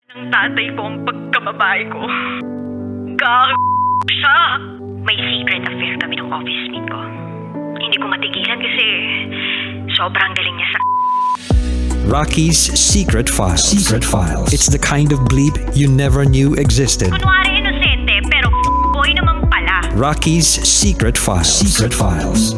Ng tatay ko ang pagkababae ko. Siya. May secret affair kami ng office mate ko. Hindi ko matigilan kasi sobrang galing niya sa... Rocky's Secret Files. Secret Files. It's the kind of bleep you never knew existed. Kunwari inosente pero boy naman pala. Rocky's Secret Files. Secret Files.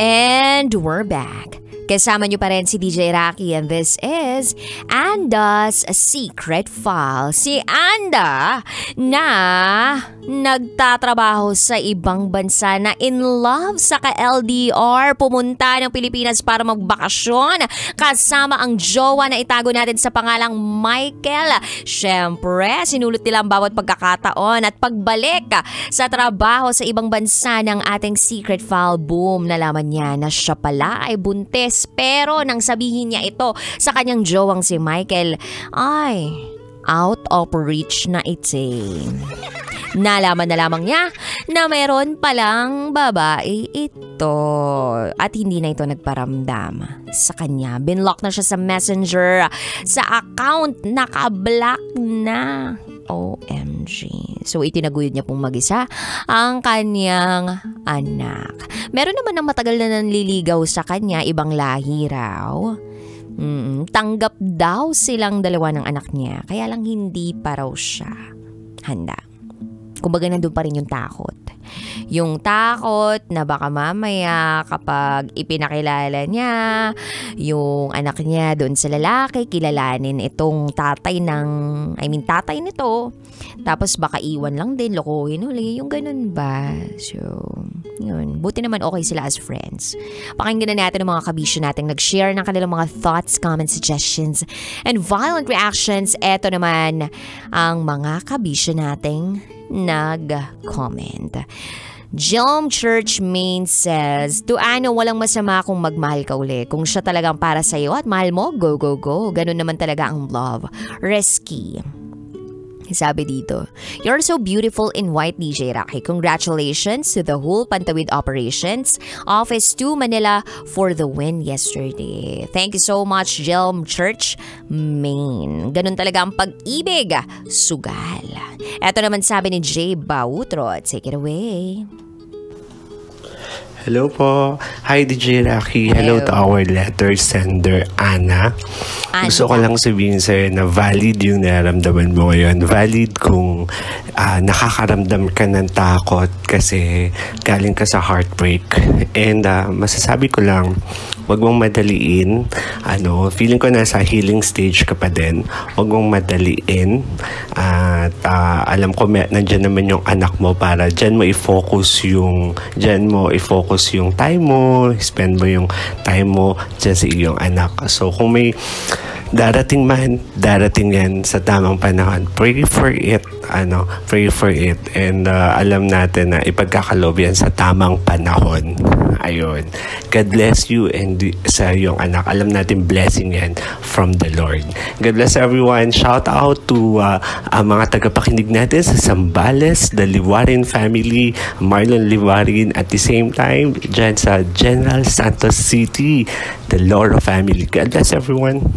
And we're back. Kasama niyo pa rin si DJ Rocky and this is Anda's Secret File. Si Anda na nagtatrabaho sa ibang bansa na in love sa ka-LDR, pumunta ng Pilipinas para magbakasyon kasama ang jowa na itago natin sa pangalang Michael. Siyempre, sinulot nila ang bawat pagkakataon at pagbalik sa trabaho sa ibang bansa ng ating Secret File. Boom, nalaman niya na siya pala ay buntis. Pero nang sabihin niya ito sa kanyang jowang si Michael, ay out of reach na itin. Nalaman na lamang niya na mayroon palang babae ito at hindi na ito nagparamdam sa kanya. Binlock na siya sa messenger, sa account, naka-block na. OMG. So itinaguyod niya pong mag-isa ang kanyang anak. Meron naman ng matagal na nanliligaw sa kanya, ibang lahi raw. Tanggap daw silang dalawa ng anak niya, kaya lang hindi pa raw siya handa. Kumbaga nandun pa rin yung takot. Yung takot na baka mamaya kapag ipinakilala niya yung anak niya doon sa lalaki, kilalanin itong tatay nito. Tapos baka iwan lang din, lokohin uli, yung ganun ba? So, yun. Buti naman okay sila as friends. Pakinggan na natin ang mga kabisyo natin nag-share ng kanilang mga thoughts, comments, suggestions, and violent reactions. Eto naman ang mga kabisyo nating nag-comment. Jelm Church Main says, to ano, walang masama kung magmahal ka uli. Kung siya talagang para sa'yo at mahal mo, go, go, go. Ganun naman talaga ang love. Risky. Sabi dito, you're so beautiful in white, DJ Rocky. Congratulations to the whole Pantawid Operations Office 2 Manila for the win yesterday. Thank you so much, Jelm Church Main. Ganun talaga ang pag-ibig. Sugal. Eto naman sabi ni Jay Bautro. Take it away. Hello po. Hi, DJ Rocky. Hello to our letter sender, Ana. Gusto ko lang sabihin sa'yo na valid yung nararamdaman mo ngayon. Valid kung nakakaramdam ka ng takot kasi galing ka sa heartbreak. And masasabi ko lang, wag mong madaliin. Feeling ko nasa healing stage ka pa din. Wag mong madaliin. At alam ko nandiyan naman yung anak mo para dyan mo i-focus yung time mo, spend mo yung time mo dyan sa iyong anak. So kung may darating yan sa tamang panahon. Pray for it. And alam natin na ipagkakaloob yan sa tamang panahon. Ayun. God bless you and sa iyong anak. Alam natin blessing yan from the Lord. God bless everyone. Shout out to mga tagapakinig natin sa Zambales, the Liwarin family, Marlon Liwarin, at the same time dyan sa General Santos City, the Loro family. God bless everyone.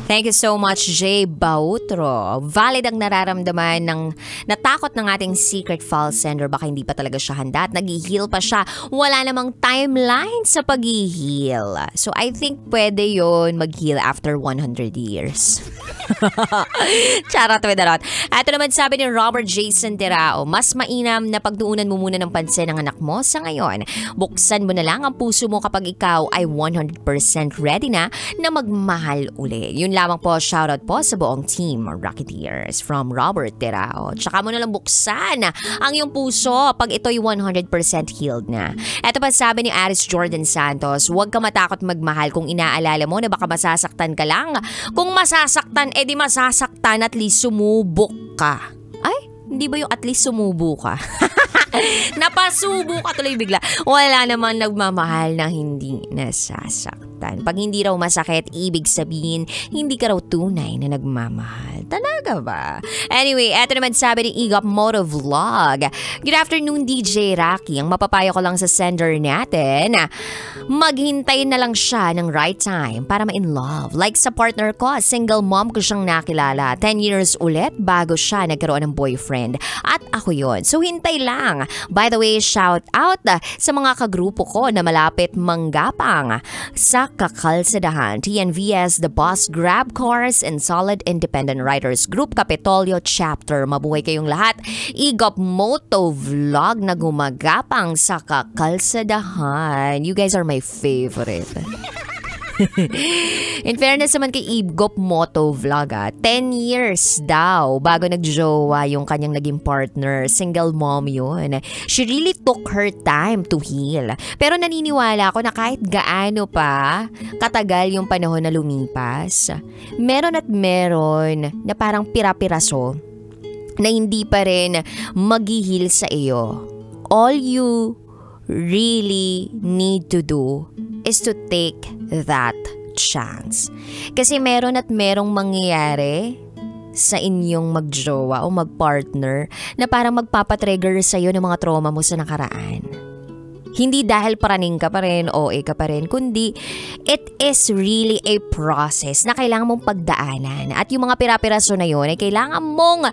Thank you so much, Jay Bautro. Valid ang nararamdaman ng natakot ng ating secret file sender. Baka hindi pa talaga siya handa at nag-heal pa siya. Wala namang timeline sa pag-heal. So I think pwede yon mag-heal after 100 years. Charot with a lot. Ito naman sabi ni Robert Jason Terao, mas mainam na pagduunan mo muna ng pansin ng anak mo sa ngayon. Buksan mo na lang ang puso mo kapag ikaw ay 100% ready na magmahal uli. Yun lamang po, shoutout po sa buong team Rocketeers from Robert Terao. Tsaka mo na lang buksan ang iyong puso pag ito'y 100% healed na. Ito pa sabi ni Aris Jordan Santos, huwag ka matakot magmahal kung inaalala mo na baka masasaktan ka lang. Kung masasaktan, edi masasaktan, at least sumubok ka. Ay, hindi ba yung at least sumubo ka? Napasubo ka tuloy bigla. Wala namang nagmamahal na hindi nasasaktan. masasaktan. Pag hindi raw masakit, ibig sabihin, hindi ka raw tunay na nagmamahal. Talaga ba? Anyway, eto naman sabi ni Igop Motovlog. Good afternoon, DJ Rocky. Ang mapapayo ko lang sa sender natin, maghintay na lang siya ng right time para ma-in love. Like sa partner ko, single mom ko siyang nakilala. 10 years ulit bago siya nagkaroon ng boyfriend. At ako yon. So hintay lang. By the way, shout out sa mga kagrupo ko na malapit manggapang sa Kakalsadahan, TNVS, The Boss Grab Cars, and Solid Independent Writers Group, Kapitolyo Chapter. Mabuhay kayong lahat. Igop Motovlog na gumagapang sa Kakalsadahan. You guys are my favorite. In fairness naman kay Igop Motovlog, 10 years daw bago nagjowa yung kanyang naging partner. Single mom yun. She really took her time to heal. Pero naniniwala ako na kahit gaano pa katagal yung panahon na lumipas, meron at meron na parang pira-piraso na hindi pa rin mag-heal sa iyo. All you really need to do is to take that chance. Kasi meron at merong mangyayari sa inyong magjowa o magpartner na parang magpapatrigger sa'yo ng mga trauma mo sa nakaraan. Hindi dahil paraning ka pa rin, OA ka pa rin, kundi it is really a process na kailangan mong pagdaanan. At yung mga pira-piraso na yun ay kailangan mong,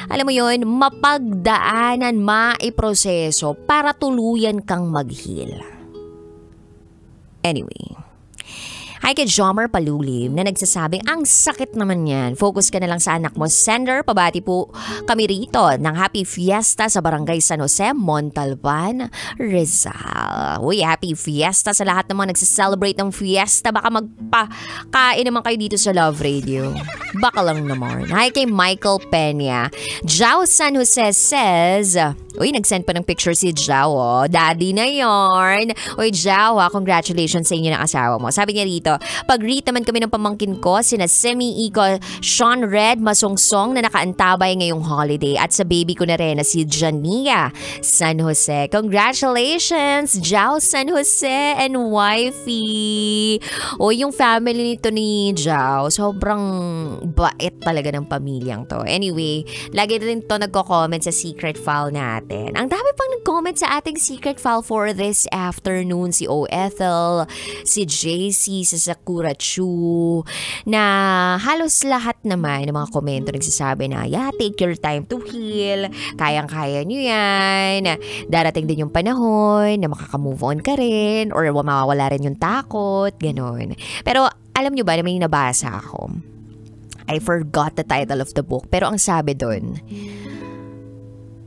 alam mo yun, mapagdaanan, maiproseso para tuluyan kang mag-heal. Anyway, hi kay Jomer Palulim na nagsasabing ang sakit naman yan. Focus ka na lang sa anak mo. Sender, pabati po kami rito ng Happy Fiesta sa Barangay San Jose, Montalban, Rizal. Uy, Happy Fiesta sa lahat ng mga nagsiselebrate ng fiesta. Baka magpakain naman kayo dito sa Love Radio. Baka lang naman. Hi kay Michael Peña. Jao San Jose says, uy, nag-send pa ng picture si Jao. Oh. Daddy na yarn. Uy, Jao, congratulations sa inyo ng asawa mo. Sabi niya rito, pag-greet naman kami ng pamangkin ko, sina Semi Iko, Sean Red, Masongsong na nakaantabay ngayong holiday. At sa baby ko na rin na si Jania San Jose. Congratulations, Jao San Jose and wifey. O yung family nito ni Jao, sobrang bait talaga ng pamilyang to. Anyway, lagi rin to nagko-comment sa secret file natin. Ang dami pang nag-comment sa ating secret file for this afternoon. Si O. Ethel, si JC sa Sakura Chu, na halos lahat naman ng mga komento nagsasabi na, yeah, take your time to heal. Kayang-kaya nyo yan. Darating din yung panahon na makaka-move on ka rin or mawawala rin yung takot. Ganon. Pero alam nyo ba na may nabasa ako? I forgot the title of the book. Pero ang sabi doon,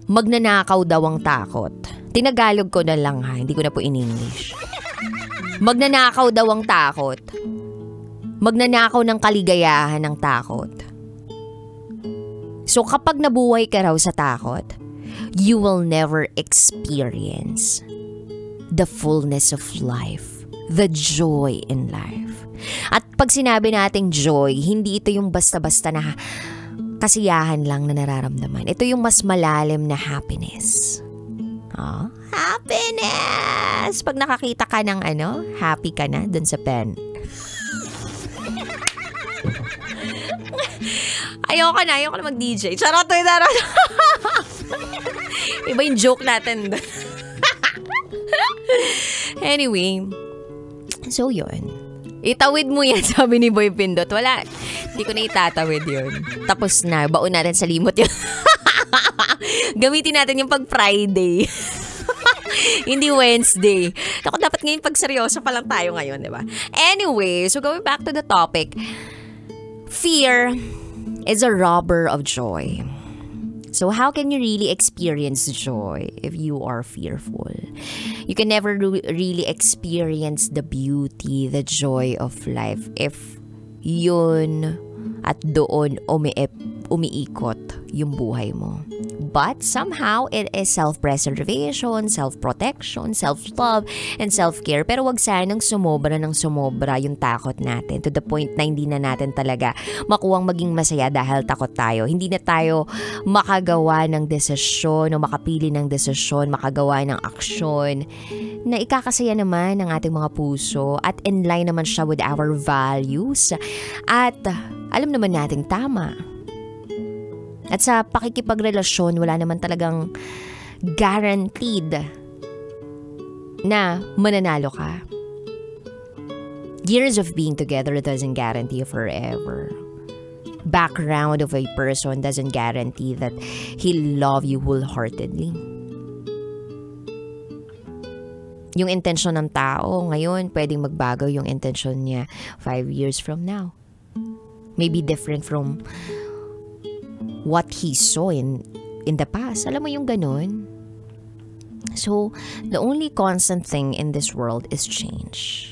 magnanakaw daw ang takot. Tinagalog ko na lang ha, hindi ko na po in English. Magnanakaw daw ang takot. Magnanakaw ng kaligayahan ng takot. So kapag nabuhay ka raw sa takot, you will never experience the fullness of life, the joy in life. At pag sinabi nating joy, hindi ito yung basta-basta na kasiyahan lang na nararamdaman. Ito yung mas malalim na happiness. Oh, happiness! Pag nakakita ka ng happy ka na dun sa pen. Ayoko na mag-DJ. Charot, iba yung joke natin. Anyway, so yun. Itawid mo yan, sabi ni Boy Pindot. Wala, hindi ko na itatawid yun. Tapos na, baon natin sa limot yun. Gamitin natin yung pag Friday. Hindi Wednesday. Ako dapat ngayon pag seryoso pa lang tayo ngayon, di ba? Anyway, so going back to the topic. Fear is a robber of joy. So how can you really experience joy if you are fearful? You can never really experience the beauty, the joy of life if yun at doon umiikot yung buhay mo. But somehow, it is self-preservation, self-protection, self-love, and self-care. Pero wag sanang sumobra yung takot natin to the point na hindi na natin talaga makuwang maging masaya dahil takot tayo. Hindi na tayo makagawa ng desisyon o makapili ng desisyon, makagawa ng aksyon na ikakasaya naman ng ating mga puso at in line naman siya with our values at alam naman nating tama. At sa pakikipagrelasyon, wala naman talagang guaranteed na mananalo ka. Years of being together doesn't guarantee forever. Background of a person doesn't guarantee that he'll love you wholeheartedly. Yung intensyon ng tao ngayon, pwedeng magbago yung intensyon niya 5 years from now. Maybe different from what he saw in the past. Alam mo yung ganun? So, the only constant thing in this world is change.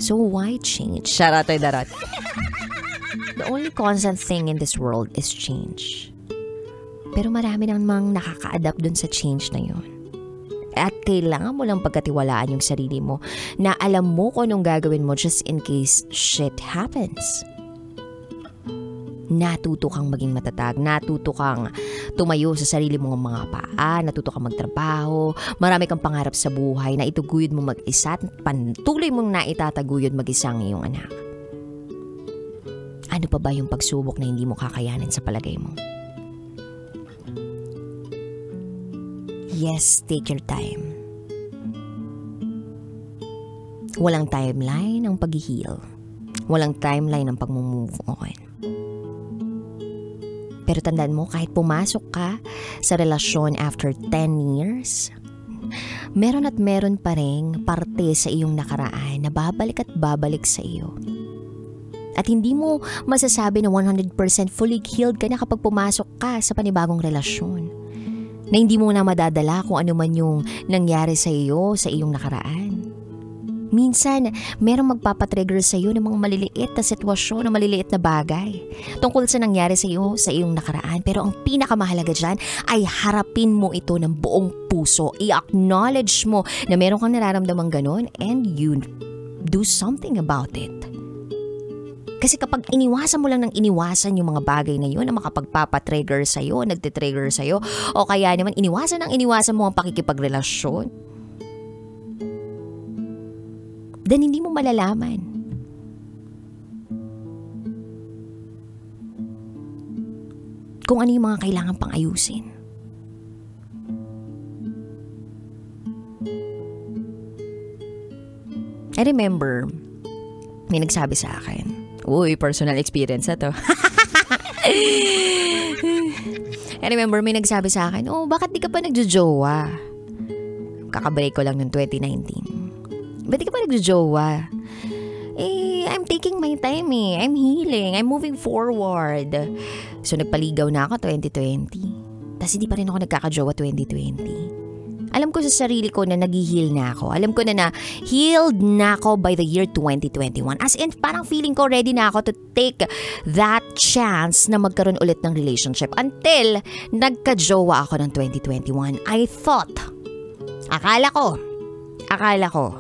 So, why change? Charatoy darot. The only constant thing in this world is change. Pero marami namang nakaka-adapt dun sa change na yun. At kailangan mo lang pagkatiwalaan yung sarili mo na alam mo kung anong gagawin mo just in case shit happens. Natuto kang maging matatag, natuto kang tumayo sa sarili mong mga paa, natuto kang magtrabaho, marami kang pangarap sa buhay na ituguyod mo mag-isa at patuloy mong naitataguyod mag-isa ang iyong anak. Ano pa ba yung pagsubok na hindi mo kakayanin sa palagay mo? Yes, take your time. Walang timeline ang pag-heal. Walang timeline ang pag-move on. Pero tandaan mo, kahit pumasok ka sa relasyon after 10 years, meron at meron pa rin parte sa iyong nakaraan na babalik at babalik sa iyo. At hindi mo masasabi na 100% fully healed ka na kapag pumasok ka sa panibagong relasyon. Na hindi mo na madadala kung ano man yung nangyari sa iyo sa iyong nakaraan. Minsan, merong magpapatrigger sa iyo ng mga maliliit na sitwasyon, ng maliliit na bagay tungkol sa nangyari sa iyo sa iyong nakaraan. Pero ang pinakamahalaga dyan ay harapin mo ito ng buong puso. I-acknowledge mo na meron kang nararamdamang ganun and you do something about it. Kasi kapag iniwasan mo lang ng iniwasan yung mga bagay na yun na makapagpapatrigger sa iyo, nagtitrigger sa iyo, o kaya naman iniwasan mo ang pakikipagrelasyon, then hindi mo malalaman. Kung ano yung mga kailangan pang ayusin. I remember, may nagsabi sa akin, uy, personal experience na to. I remember, may nagsabi sa akin, bakit di ka pa nagjojowa? Kakabreak ko lang ng 2019. Ba't di ka pa nagjojowa? I'm taking my time I'm healing. I'm moving forward. So, nagpaligaw na ako 2020. Tapos hindi pa rin ako nagkakajowa 2020. Alam ko sa sarili ko na nag-heal na ako. Alam ko na healed na ako by the year 2021. As in, parang feeling ko ready na ako to take that chance na magkaroon ulit ng relationship. Until nagkajowa ako ng 2021. I thought, akala ko,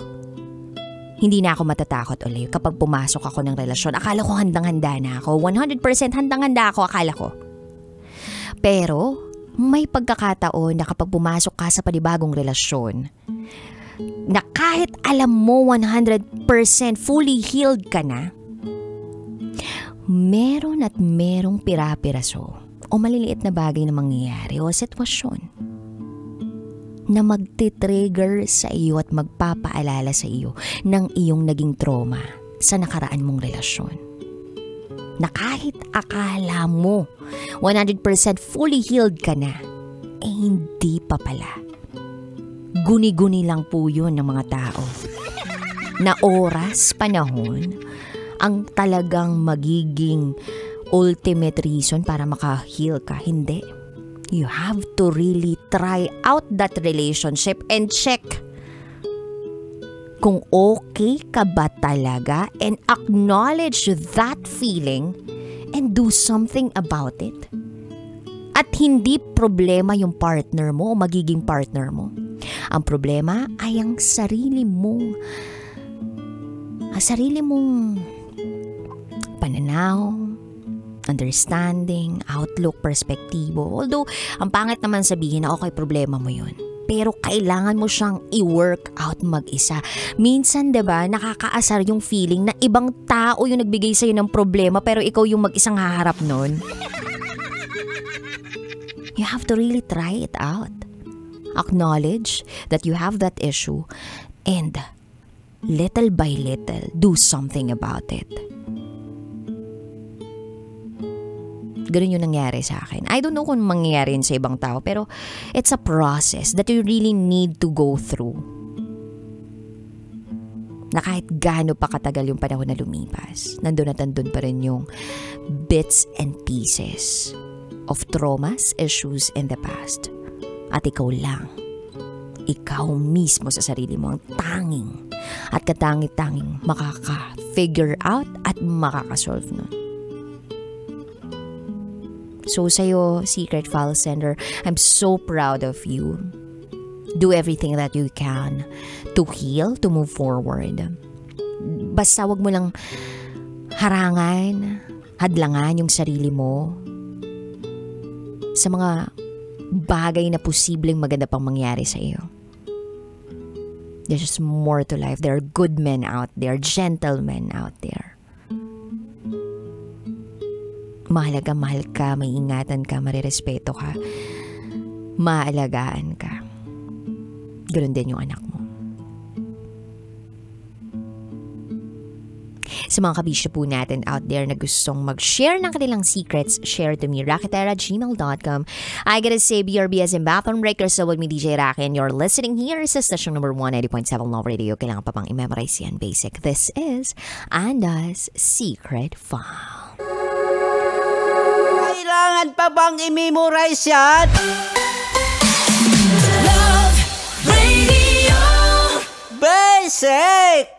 hindi na ako matatakot ulit kapag pumasok ako ng relasyon. Akala ko handang-handa na ako. 100% handang-handa ako, akala ko. Pero, may pagkakataon na kapag pumasok ka sa panibagong relasyon, na kahit alam mo 100% fully healed ka na, meron at merong pira-piraso o maliliit na bagay na mangyayari o sitwasyon na magtitrigger sa iyo at magpapaalala sa iyo ng iyong naging trauma sa nakaraan mong relasyon. Na kahit akala mo 100% fully healed ka na, hindi pa pala. Guni-guni lang po yun ng mga tao. Na oras, panahon, ang talagang magiging ultimate reason para maka-heal ka. Hindi. You have to really try out that relationship and check kung okay ka ba talaga and acknowledge that feeling and do something about it. At hindi problema yung partner mo o magiging partner mo. Ang problema ay ang sarili mong pananaw, understanding, outlook, perspektibo. Although, ang pangit naman sabihin na okay, problema mo yun. Pero kailangan mo siyang i-work out mag-isa. Minsan, diba, nakakaasar yung feeling na ibang tao yung nagbigay sa'yo ng problema pero ikaw yung mag-isang haharap nun. You have to really try it out. Acknowledge that you have that issue and little by little, do something about it. Ganun yung nangyari sa akin. I don't know kung mangyayari yun sa ibang tao, pero it's a process that you really need to go through. Na kahit gaano pa katagal yung panahon na lumipas, nandun at nandun pa rin yung bits and pieces of traumas, issues in the past. At ikaw lang, ikaw mismo sa sarili mo ang tanging at katangi-tanging makaka-figure out at makaka-solve nun. So sa'yo, Secret File Sender, I'm so proud of you. Do everything that you can to heal, to move forward. Basta wag mo lang harangan, hadlangan yung sarili mo sa mga bagay na posibleng maganda pang mangyari sa iyo. There's just more to life. There are good men out there, gentlemen out there. Mahal ka, may ingatan ka, marirespeto ka, maalagaan ka. Ganun din yung anak mo. Sa mga kabisyo po natin out there na gustong mag-share ng kanilang secrets, share to me, raketera@gmail.com. I gotta say, BRB as in Bathroom Breaker, so with me, DJ Raki, and you're listening here sa station number 180.7 Love Radio. Kailangan pa pang i-memorize yan basic. This is Anda's Secret File. Kailangan pa bang i-memorize yan? Love Radio Basic!